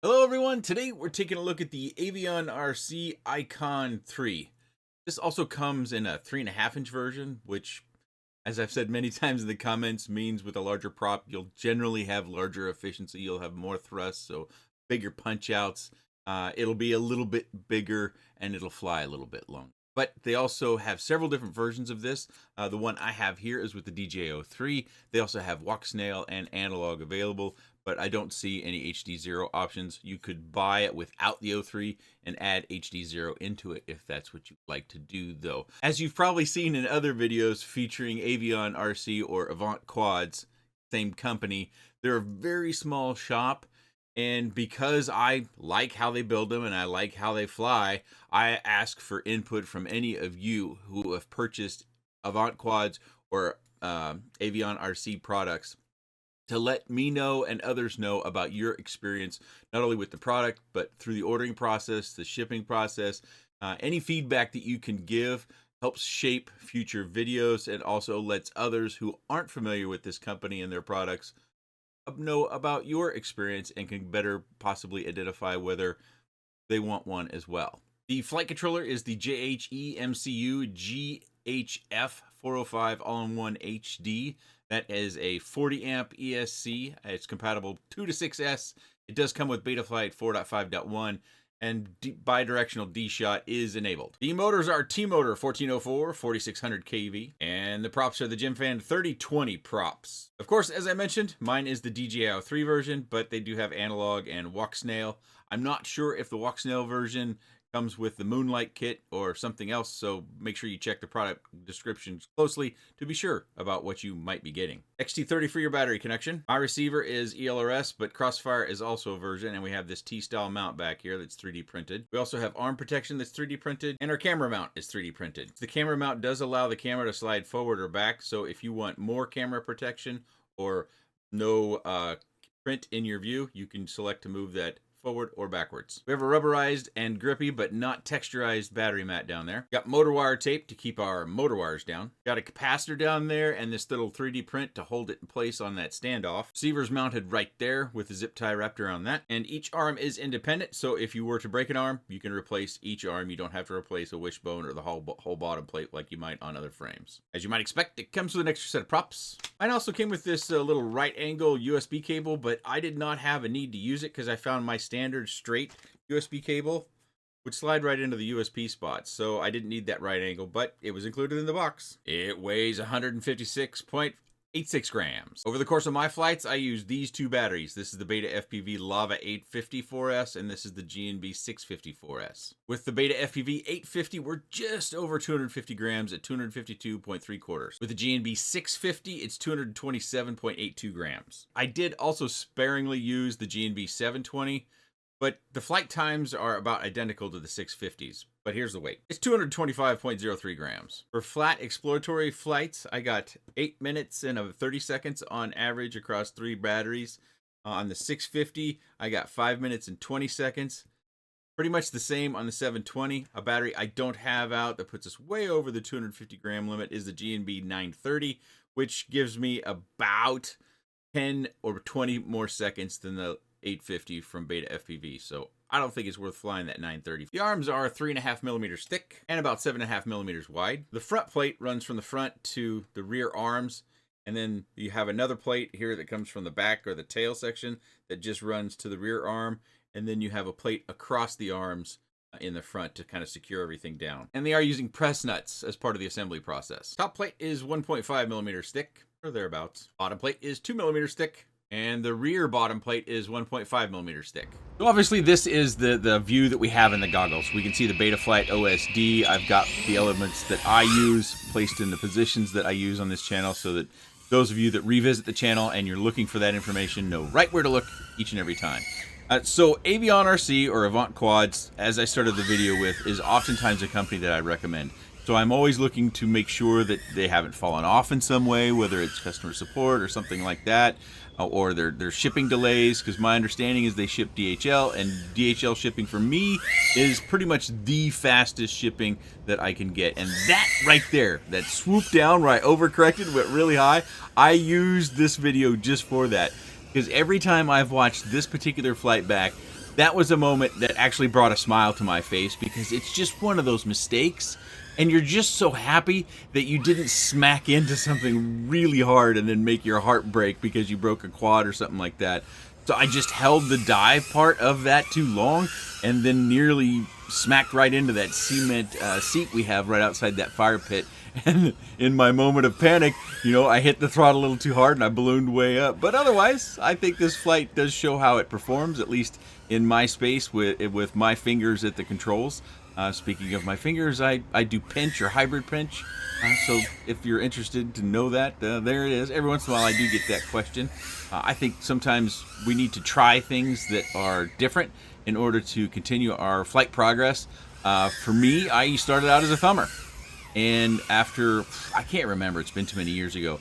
Hello everyone, today we're taking a look at the AvionRC Ikon 3. This also comes in a 3.5-inch version, which, as I've said many times in the comments, means with a larger prop, you'll generally have larger efficiency, you'll have more thrust, so bigger punch outs. It'll be a little bit bigger and it'll fly a little bit longer. But they also have several different versions of this. The one I have here is with the DJI-03. They also have walk snail and analog available, but I don't see any HD0 options. You could buy it without the 03 and add HD0 into it if that's what you'd like to do, though. As you've probably seen in other videos featuring AvionRC or Avant Quads, same company, they're a very small shop. And because I like how they build them and I like how they fly, I ask for input from any of you who have purchased Avant Quads or AvionRC products to let me know and others know about your experience, not only with the product, but through the ordering process, the shipping process. Any feedback that you can give helps shape future videos and also lets others who aren't familiar with this company and their products know about your experience and can better possibly identify whether they want one as well. The flight controller is the JHE MCU GHF 405 all-in-one HD. That is a 40 amp ESC. It's compatible 2 to 6S. It does come with Betaflight 4.5.1 and bidirectional D-Shot is enabled. The motors are T-Motor 1404, 4600 kV, and the props are the GymFan 3020 props. Of course, as I mentioned, mine is the DJI-03 version, but they do have analog and walk snail. I'm not sure if the walk snail version comes with the Moonlight kit or something else, so make sure you check the product descriptions closely to be sure about what you might be getting. XT30 for your battery connection. My receiver is ELRS, but Crossfire is also a version, and we have this T-style mount back here that's 3D printed. We also have arm protection that's 3D printed, and our camera mount is 3D printed. The camera mount does allow the camera to slide forward or back, so if you want more camera protection or no print in your view, you can select to move that forward or backwards. We have a rubberized and grippy but not texturized battery mat down there. Got motor wire tape to keep our motor wires down. Got a capacitor down there and this little 3D print to hold it in place on that standoff. Receiver's mounted right there with a zip tie wrapped around that. And each arm is independent, so if you were to break an arm, you can replace each arm. You don't have to replace a wishbone or the whole bottom plate like you might on other frames. As you might expect, it comes with an extra set of props. Mine also came with this little right angle USB cable, but I did not have a need to use it because I found my standard straight USB cable would slide right into the USB spots, so I didn't need that right angle, but it was included in the box. It weighs 156.86 grams. Over the course of my flights, I used these two batteries. This is the Beta FPV Lava 854S, and this is the GNB 654S. With the Beta FPV 850, we're just over 250 grams at 252.3 quarters. With the GNB 650, it's 227.82 grams. I did also sparingly use the GNB 720, but the flight times are about identical to the 650s. But here's the weight. It's 225.03 grams. For flat exploratory flights, I got 8 minutes and 30 seconds on average across 3 batteries. On the 650, I got 5 minutes and 20 seconds. Pretty much the same on the 720. A battery I don't have out that puts us way over the 250 gram limit is the GNB 930, which gives me about 10 or 20 more seconds than the 850 from Beta FPV, so I don't think it's worth flying that 930. The arms are 3.5 millimeters thick and about 7.5 millimeters wide. The front plate runs from the front to the rear arms, and then you have another plate here that comes from the back or the tail section that just runs to the rear arm, and then you have a plate across the arms in the front to kind of secure everything down. And they are using press nuts as part of the assembly process. Top plate is 1.5 millimeters thick, or thereabouts. Bottom plate is 2 millimeters thick. And the rear bottom plate is 1.5 millimeters thick. So obviously this is the view that we have in the goggles. We can see the Betaflight OSD. I've got the elements that I use placed in the positions that I use on this channel so that those of you that revisit the channel and you're looking for that information know right where to look each and every time. So AvionRC or Avant Quads, as I started the video with, is oftentimes a company that I recommend. So I'm always looking to make sure that they haven't fallen off in some way, whether it's customer support or something like that, or their shipping delays, because my understanding is they ship DHL, and DHL shipping for me is pretty much the fastest shipping that I can get. And that right there, that swoop down where I overcorrected, went really high, I used this video just for that. Because every time I've watched this particular flight back, that was a moment that actually brought a smile to my face, because it's just one of those mistakes, and you're just so happy that you didn't smack into something really hard and then make your heart break because you broke a quad or something like that. So I just held the dive part of that too long, and then nearly smacked right into that cement seat we have right outside that fire pit. And in my moment of panic, you know, I hit the throttle a little too hard and I ballooned way up. But otherwise, I think this flight does show how it performs, at least in my space with my fingers at the controls. Speaking of my fingers, I do pinch or hybrid pinch. So if you're interested to know that, there it is. Every once in a while I do get that question. I think sometimes we need to try things that are different in order to continue our flight progress. For me, I started out as a thumber. And after, I can't remember, it's been too many years ago.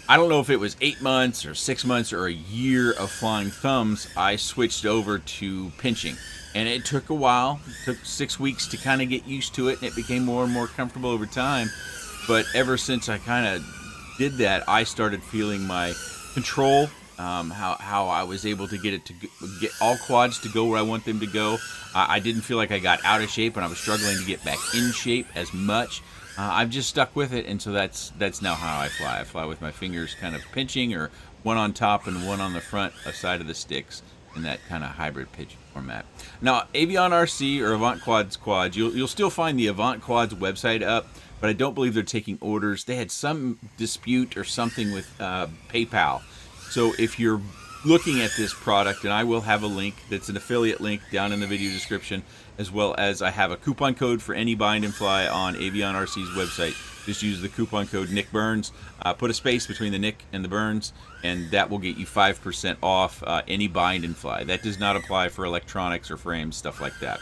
I don't know if it was 8 months or 6 months or a year of flying thumbs, I switched over to pinching. And it took a while. It took 6 weeks to kind of get used to it, and it became more and more comfortable over time. But ever since I kind of did that, I started feeling my control, how I was able to get all quads to go where I want them to go. I didn't feel like I got out of shape, and I was struggling to get back in shape as much. I've just stuck with it, and so that's now how I fly. I fly with my fingers kind of pinching, or one on top and one on the front side of the sticks, in that kind of hybrid pitch format. Now, AvionRC or Avant Quads quads, you'll still find the Avant Quads website up, but I don't believe they're taking orders. They had some dispute or something with PayPal. So if you're looking at this product, and I will have a link that's an affiliate link down in the video description, as well as I have a coupon code for any bind and fly on AvionRC's website. Just use the coupon code Nick Burns, put a space between the Nick and the Burns, and that will get you 5% off any bind and fly. That does not apply for electronics or frames, stuff like that.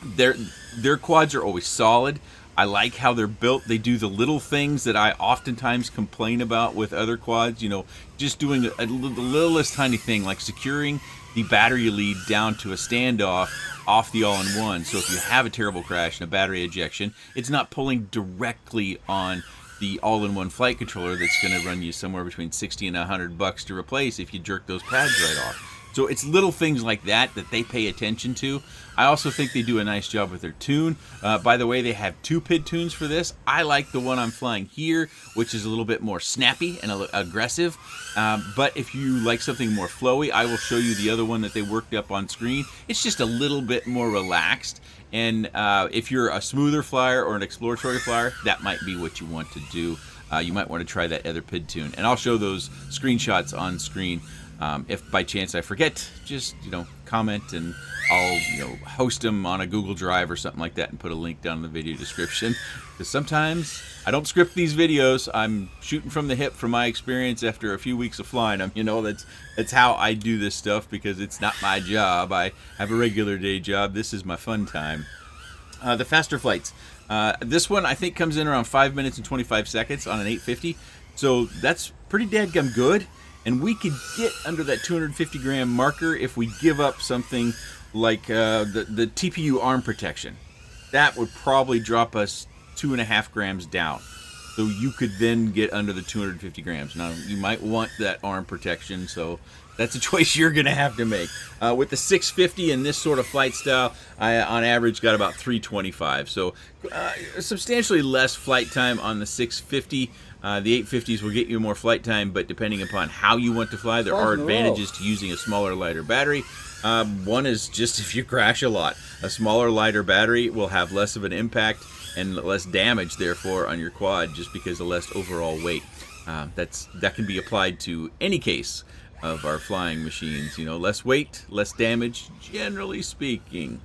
Their quads are always solid. I like how they're built. They do the little things that I oftentimes complain about with other quads. You know, just doing the littlest tiny thing, like securing the battery lead down to a standoff off the all-in-one. So if you have a terrible crash and a battery ejection, it's not pulling directly on the all-in-one flight controller that's going to run you somewhere between $60 and $100 to replace if you jerk those pads right off. So it's little things like that that they pay attention to. I also think they do a nice job with their tune. By the way, they have 2 PID tunes for this. I like the one I'm flying here, which is a little bit more snappy and aggressive. But if you like something more flowy, I will show you the other one that they worked up on screen. It's just a little bit more relaxed. And if you're a smoother flyer or an exploratory flyer, that might be what you want to do. You might want to try that other PID tune. And I'll show those screenshots on screen. If by chance I forget, just, comment, and I'll, host them on a Google Drive or something like that and put a link down in the video description. Because sometimes I don't script these videos. I'm shooting from the hip from my experience after a few weeks of flying them. That's how I do this stuff, because it's not my job. I have a regular day job. This is my fun time. The faster flights. This one I think comes in around 5 minutes and 25 seconds on an 850. So that's pretty dadgum good. And we could get under that 250 gram marker if we give up something like the TPU arm protection. That would probably drop us 2.5 grams down. So you could then get under the 250 grams. Now, you might want that arm protection, so that's a choice you're going to have to make. With the 650 in this sort of flight style, I, on average, got about 325. So substantially less flight time on the 650. The 850s will get you more flight time, but depending upon how you want to fly, there are advantages to using a smaller, lighter battery. One is just if you crash a lot. A smaller, lighter battery will have less of an impact and less damage, therefore, on your quad, just because of less overall weight. That can be applied to any case of our flying machines. Less weight, less damage, generally speaking.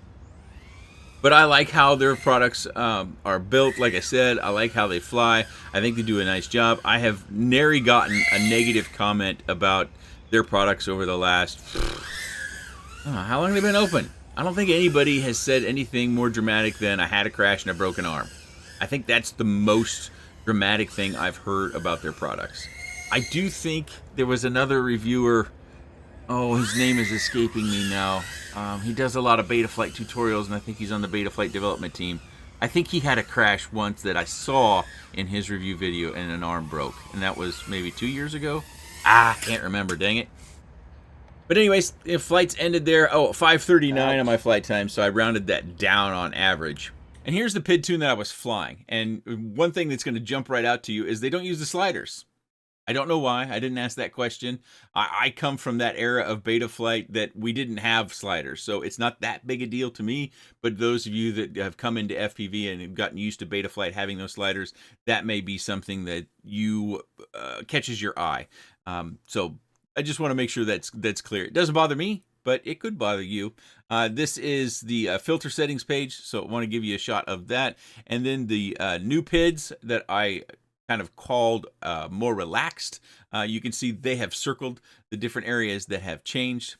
But I like how their products are built. Like I said, I like how they fly. I think they do a nice job. I have nary gotten a negative comment about their products over the last... how long have they been open? I don't think anybody has said anything more dramatic than I had a crash and a broken arm. I think that's the most dramatic thing I've heard about their products. I do think there was another reviewer... Oh, his name is escaping me now. He does a lot of Betaflight tutorials, and I think he's on the Betaflight development team. I think he had a crash once that I saw in his review video, and an arm broke. And that was maybe 2 years ago? Can't remember, dang it. But anyways, if flights ended there, oh, 5:39 on Ouch. my flight time, so I rounded that down on average. And here's the PID tune that I was flying. And one thing that's going to jump right out to you is they don't use the sliders. I don't know why. I didn't ask that question. I come from that era of beta flight that we didn't have sliders, so it's not that big a deal to me. But those of you that have come into FPV and have gotten used to beta flight having those sliders, that may be something that you catches your eye. So I just want to make sure that's clear. It doesn't bother me, but it could bother you. This is the filter settings page, so I want to give you a shot of that. And then the new PIDs that I kind of called more relaxed. You can see they have circled the different areas that have changed.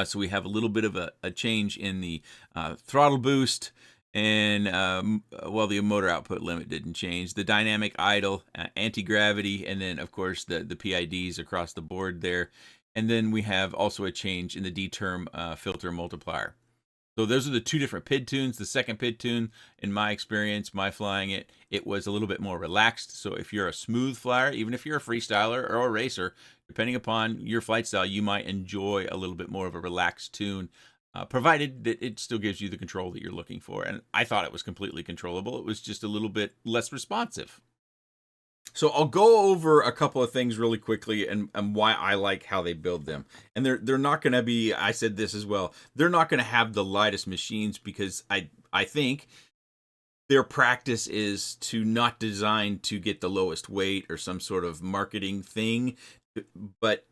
So we have a little bit of a change in the throttle boost, and well, the motor output limit didn't change. The dynamic idle, anti-gravity, and then of course the PIDs across the board there. And then we have also a change in the D-term filter multiplier. So those are the two different PID tunes. The second PID tune, in my experience, my flying it was a little bit more relaxed. So if you're a smooth flyer, even if you're a freestyler or a racer, depending upon your flight style, you might enjoy a little bit more of a relaxed tune, provided that it still gives you the control that you're looking for. And I thought it was completely controllable. It was just a little bit less responsive. So I'll go over a couple of things really quickly and why I like how they build them. And they're not going to be, I said this as well, they're not going to have the lightest machines because I think their practice is to not design to get the lowest weight or some sort of marketing thing, but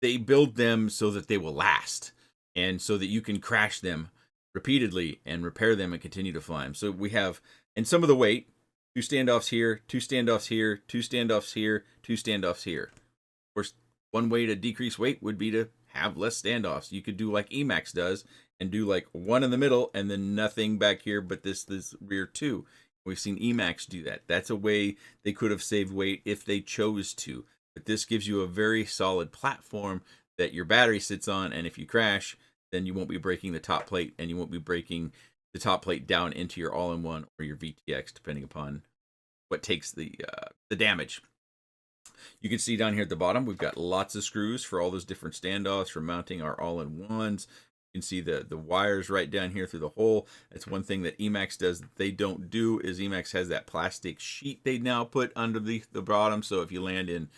they build them so that they will last and so that you can crash them repeatedly and repair them and continue to fly them. So we have, and some of the weight, 2 standoffs here, 2 standoffs here, 2 standoffs here, 2 standoffs here. Of course, one way to decrease weight would be to have less standoffs. You could do like Emax does and do like one in the middle and then nothing back here but this rear 2. We've seen Emax do that. That's a way they could have saved weight if they chose to. But this gives you a very solid platform that your battery sits on, and if you crash, then you won't be breaking the top plate and you won't be breaking the top plate down into your all-in-one or your VTX, depending upon what takes the damage. You can see down here at the bottom, we've got lots of screws for all those different standoffs for mounting our all-in-ones. You can see the wires right down here through the hole. That's one thing that Emax does that they don't do, is Emax has that plastic sheet they now put under the bottom, so if you land in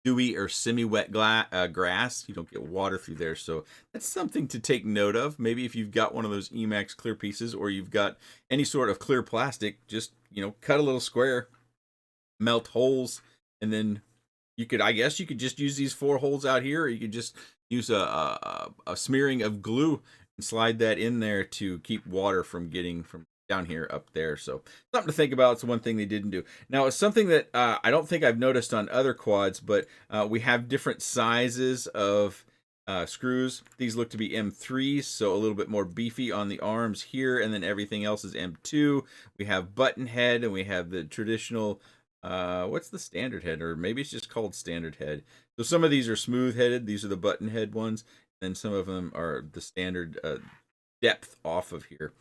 dewy or semi-wet grass, you don't get water through there. So that's something to take note of. Maybe if you've got one of those Emax clear pieces or you've got any sort of clear plastic, just, cut a little square, melt holes, and then you could, I guess you could just use these 4 holes out here, or you could just use a smearing of glue and slide that in there to keep water from getting from down here up there. So something to think about. It's one thing they didn't do. Now it's something that I don't think I've noticed on other quads, but we have different sizes of screws. These look to be M3s, so a little bit more beefy on the arms here, and then everything else is M2. We have button head, and we have the traditional what's the standard head, or maybe it's just called standard head. So some of these are smooth headed, these are the button head ones, and some of them are the standard depth off of here.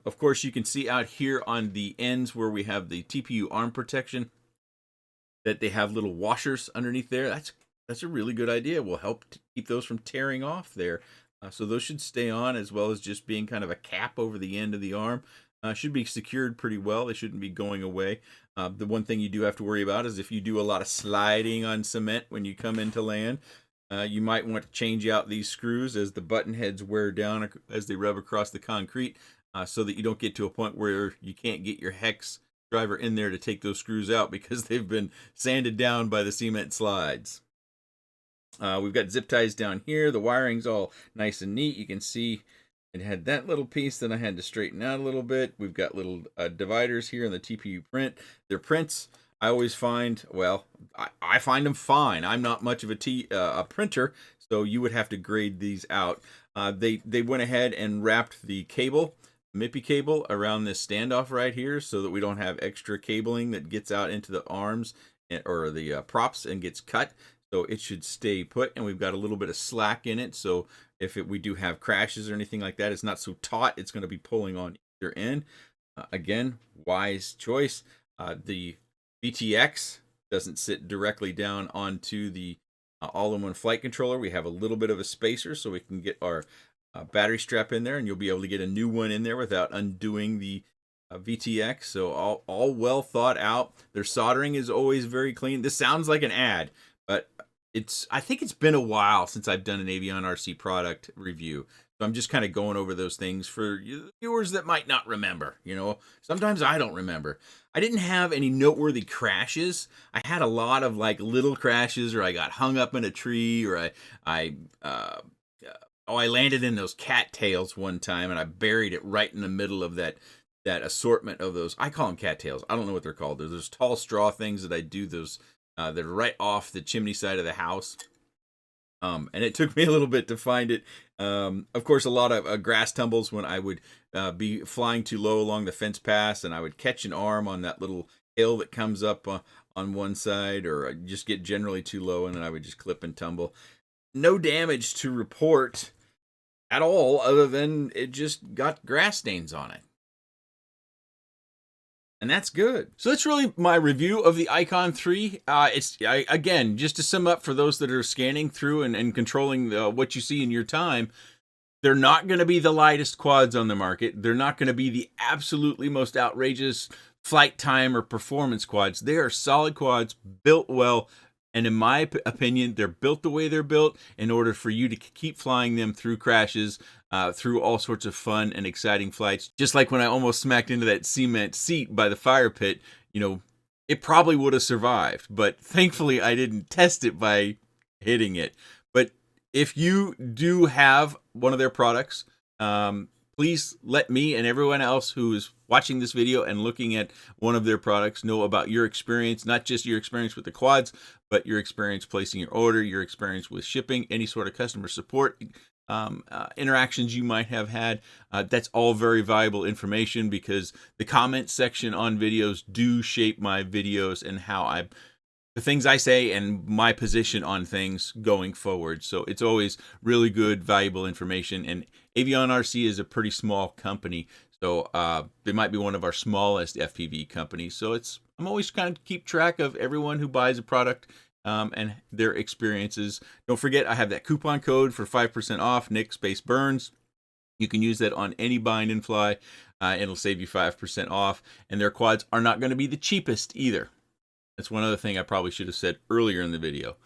Of course, you can see out here on the ends where we have the TPU arm protection that they have little washers underneath there. That's a really good idea. Will help to keep those from tearing off there. So those should stay on, as well as just being kind of a cap over the end of the arm. Should be secured pretty well. They shouldn't be going away. The one thing you do have to worry about is if you do a lot of sliding on cement when you come into land, you might want to change out these screws as the button heads wear down as they rub across the concrete, so that you don't get to a point where you can't get your hex driver in there to take those screws out because they've been sanded down by the cement slides. We've got zip ties down here. The wiring's all nice and neat. You can see it had that little piece that I had to straighten out a little bit. We've got little dividers here in the TPU print. Their prints, I always find, well, I find them fine. I'm not much of a printer, so you would have to grade these out. They went ahead and wrapped the cable, MIPI cable, around this standoff right here so that we don't have extra cabling that gets out into the arms or the props and gets cut. So it should stay put, and we've got a little bit of slack in it, so if we do have crashes or anything like that, it's not so taut. It's going to be pulling on either end. Again, wise choice. The VTX doesn't sit directly down onto the all-in-one flight controller. We have a little bit of a spacer so we can get our battery strap in there, and you'll be able to get a new one in there without undoing the VTX. So all well thought out. Their soldering is always very clean. This sounds like an ad, but I think it's been a while since I've done an AvionRC product review. So I'm just kind of going over those things for viewers that might not remember. Sometimes I don't remember. I didn't have any noteworthy crashes. I had a lot of like little crashes, or I got hung up in a tree, or I landed in those cattails one time and I buried it right in the middle of that assortment of those. I call them cattails. I don't know what they're called. There's those tall straw things that I do those. They're right off the chimney side of the house. And it took me a little bit to find it. Of course, a lot of grass tumbles when I would be flying too low along the fence pass, and I would catch an arm on that little hill that comes up on one side, or I'd just get generally too low, and then I would just clip and tumble. No damage to report at all, other than it just got grass stains on it. And that's good. So that's really my review of the Ikon 3. Again, just to sum up for those that are scanning through and controlling what you see in your time, they're not going to be the lightest quads on the market. They're not going to be the absolutely most outrageous flight time or performance quads. They are solid quads, built well. And in my opinion, they're built the way they're built in order for you to keep flying them through crashes, through all sorts of fun and exciting flights. Just like when I almost smacked into that cement seat by the fire pit, it probably would have survived. But thankfully, I didn't test it by hitting it. But if you do have one of their products, please let me and everyone else who is watching this video and looking at one of their products know about your experience, not just your experience with the quads, but your experience placing your order, your experience with shipping, any sort of customer support interactions you might have had. That's all very valuable information, because the comment section on videos do shape my videos and the things I say and my position on things going forward. So it's always really good, valuable information. And AvionRC is a pretty small company, so they might be one of our smallest FPV companies. So I'm always kind of keep track of everyone who buys a product and their experiences. Don't forget, I have that coupon code for 5% off, Nick_Burns. You can use that on any bind and fly. It'll save you 5% off. And their quads are not going to be the cheapest either. That's one other thing I probably should have said earlier in the video.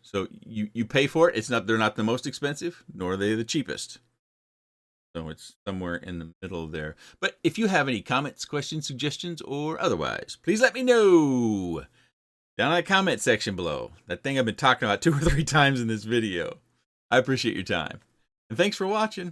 So you pay for it. They're not the most expensive, nor are they the cheapest. So it's somewhere in the middle there. But if you have any comments, questions, suggestions, or otherwise, please let me know down in the comment section below. That thing I've been talking about 2 or 3 times in this video. I appreciate your time. And thanks for watching.